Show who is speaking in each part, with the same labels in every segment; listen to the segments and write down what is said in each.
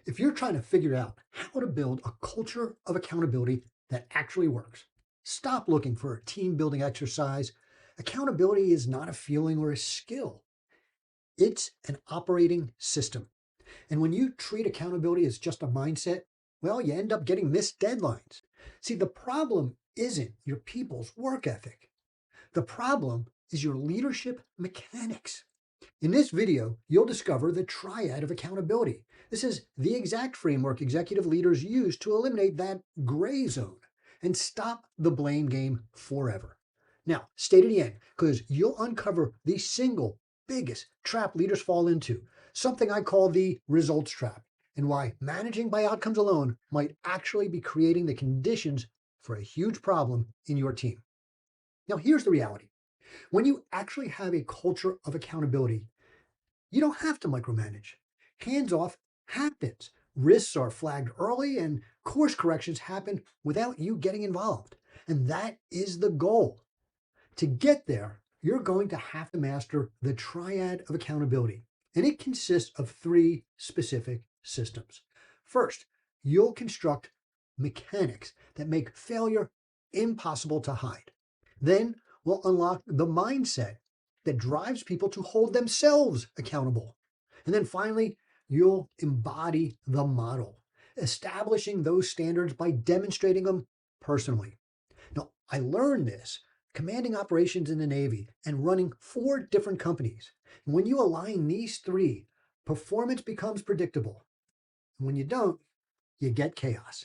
Speaker 1: If you're trying to figure out how to build a culture of accountability that actually works, stop looking for a team building exercise. Accountability is not a feeling or a skill, it's an operating system. And when you treat accountability as just a mindset, well, you end up getting missed deadlines. See, the problem isn't your people's work ethic. The problem is your leadership mechanics. In this video, you'll discover the triad of accountability. This is the exact framework executive leaders use to eliminate that gray zone and stop the blame game forever. Now, stay to the end because you'll uncover the single biggest trap leaders fall into, something I call the results trap, and why managing by outcomes alone might actually be creating the conditions for a huge problem in your team. Now, here's the reality. When you actually have a culture of accountability, you don't have to micromanage. Hands off happens. Risks are flagged early and course corrections happen without you getting involved. And that is the goal. To get there, you're going to have to master the triad of accountability. And it consists of three specific systems. First, you'll construct mechanics that make failure impossible to hide. Then we'll unlock the mindset that drives people to hold themselves accountable. And then finally, you'll embody the model, establishing those standards by demonstrating them personally. Now, I learned this commanding operations in the Navy and running 4 different companies. And when you align these three, performance becomes predictable. And when you don't, you get chaos.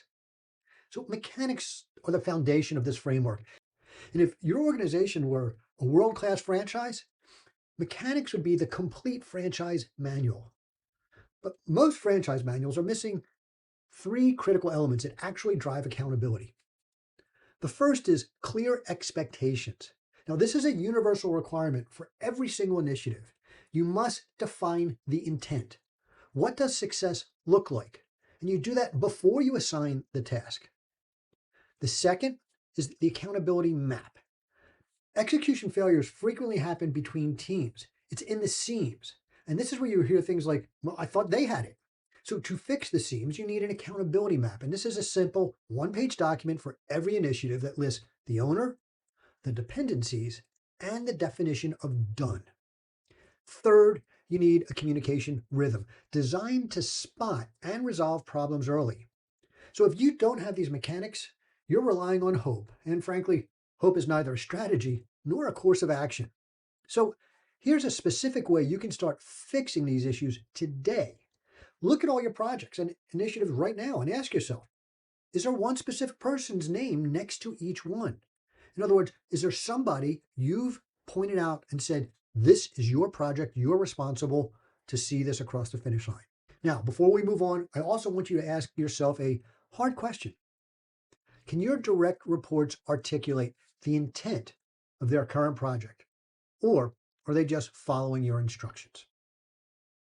Speaker 1: So mechanics are the foundation of this framework. And if your organization were a world-class franchise, mechanics would be the complete franchise manual. But most franchise manuals are missing 3 critical elements that actually drive accountability. The first is clear expectations. Now, this is a universal requirement for every single initiative. You must define the intent. What does success look like? And you do that before you assign the task. The second is the accountability map. Execution failures frequently happen between teams. It's in the seams. And this is where you hear things like, well, I thought they had it. So to fix the seams, you need an accountability map. And this is a simple 1-page document for every initiative that lists the owner, the dependencies, and the definition of done. Third, you need a communication rhythm designed to spot and resolve problems early. So if you don't have these mechanics, you're relying on hope. And frankly, hope is neither a strategy nor a course of action. So here's a specific way you can start fixing these issues today. Look at all your projects and initiatives right now and ask yourself, is there one specific person's name next to each one? In other words, is there somebody you've pointed out and said, this is your project, you're responsible to see this across the finish line? Now, before we move on, I also want you to ask yourself a hard question. Can your direct reports articulate the intent of their current project? Or are they just following your instructions?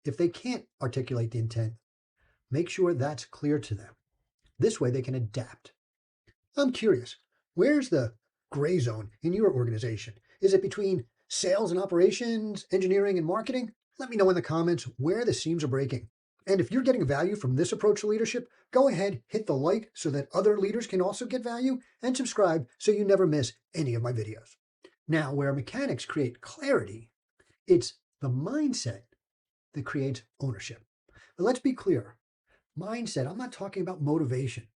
Speaker 1: If they can't articulate the intent, make sure that's clear to them. This way they can adapt. I'm curious, where's the gray zone in your organization? Is it between sales and operations, engineering and marketing? Let me know in the comments where the seams are breaking. And if you're getting value from this approach to leadership, go ahead, hit the like so that other leaders can also get value, and subscribe so you never miss any of my videos. Now, where mechanics create clarity, it's the mindset that creates ownership. But let's be clear. Mindset, I'm not talking about motivation.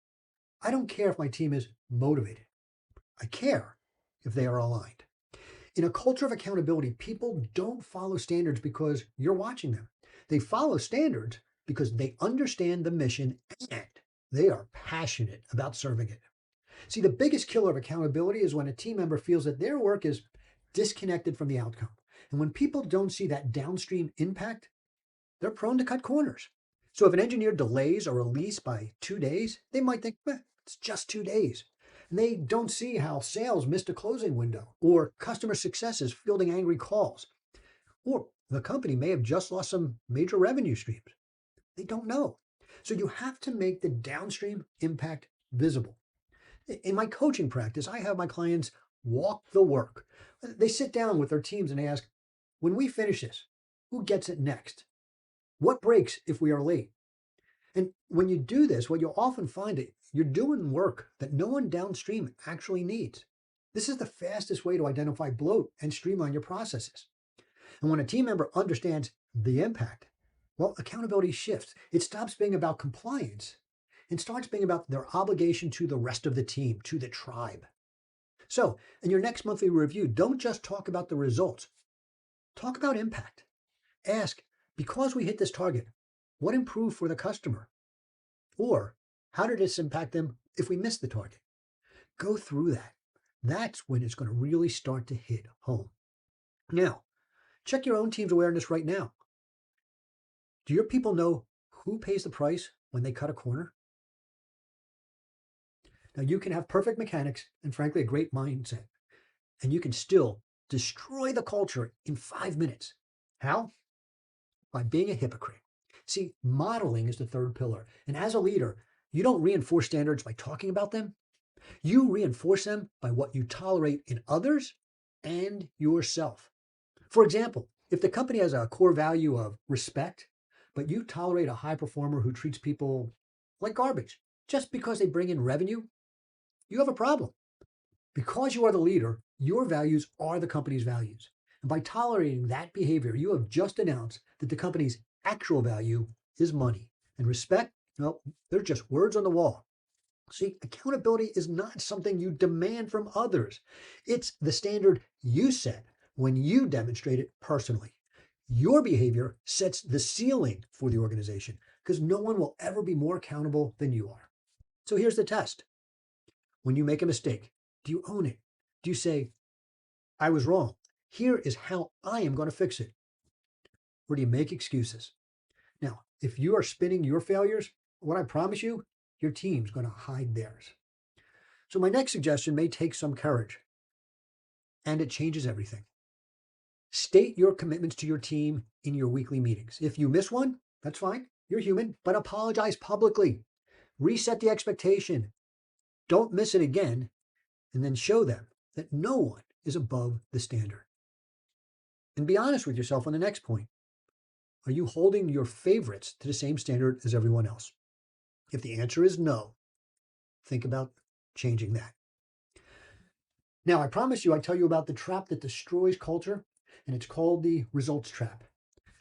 Speaker 1: I don't care if my team is motivated. I care if they are aligned. In a culture of accountability, people don't follow standards because you're watching them. They follow standards because they understand the mission and they are passionate about serving it. See, the biggest killer of accountability is when a team member feels that their work is disconnected from the outcome. And when people don't see that downstream impact, they're prone to cut corners. So if an engineer delays a release by 2 days, they might think, it's just 2 days. And they don't see how sales missed a closing window, or customer success is fielding angry calls, or the company may have just lost some major revenue streams. They don't know. So you have to make the downstream impact visible. In my coaching practice, I have my clients walk the work. They sit down with their teams and they ask, when we finish this, who gets it next? What breaks if we are late? And when you do this, what you'll often find is you're doing work that no one downstream actually needs. This is the fastest way to identify bloat and streamline your processes. And when a team member understands the impact, well, accountability shifts. It stops being about compliance and starts being about their obligation to the rest of the team, to the tribe. So, in your next monthly review, don't just talk about the results, talk about impact. Ask, because we hit this target, what improved for the customer? Or, how did this impact them if we missed the target? Go through that. That's when it's going to really start to hit home. Now, check your own team's awareness right now. Do your people know who pays the price when they cut a corner? Now, you can have perfect mechanics and, frankly, a great mindset, and you can still destroy the culture in 5 minutes. How? By being a hypocrite. See, modeling is the third pillar. And as a leader, you don't reinforce standards by talking about them. You reinforce them by what you tolerate in others and yourself. For example, if the company has a core value of respect, but you tolerate a high performer who treats people like garbage just because they bring in revenue, you have a problem. Because you are the leader, your values are the company's values. And by tolerating that behavior, you have just announced that the company's actual value is money. And respect, well, they're just words on the wall. See, accountability is not something you demand from others. It's the standard you set when you demonstrate it personally. Your behavior sets the ceiling for the organization because no one will ever be more accountable than you are. So here's the test. When you make a mistake, do you own it? Do you say, I was wrong? Here is how I am going to fix it. Or do you make excuses? Now, if you are spinning your failures, what I promise you, your team's going to hide theirs. So my next suggestion may take some courage, and it changes everything. State your commitments to your team in your weekly meetings. If you miss one, that's fine. You're human, but apologize publicly. Reset the expectation. Don't miss it again, and then show them that no one is above the standard. And be honest with yourself on the next point. Are you holding your favorites to the same standard as everyone else? If the answer is no, think about changing that. Now, I promise you, I tell you about the trap that destroys culture, and it's called the results trap.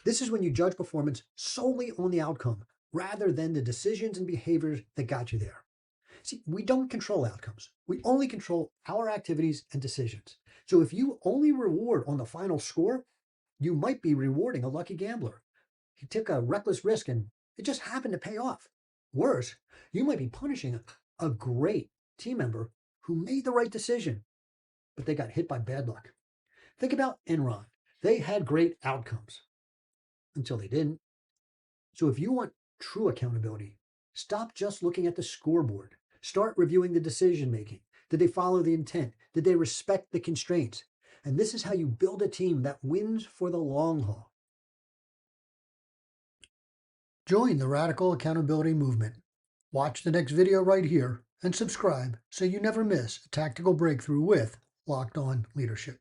Speaker 1: This is when you judge performance solely on the outcome rather than the decisions and behaviors that got you there. See, we don't control outcomes. We only control our activities and decisions. So if you only reward on the final score, you might be rewarding a lucky gambler. He took a reckless risk and it just happened to pay off. Worse, you might be punishing a great team member who made the right decision, but they got hit by bad luck. Think about Enron. They had great outcomes until they didn't. So if you want true accountability, stop just looking at the scoreboard. Start reviewing the decision making. Did they follow the intent? Did they respect the constraints? And this is how you build a team that wins for the long haul. Join the radical accountability movement. Watch the next video right here and subscribe so you never miss a tactical breakthrough with Locked On Leadership.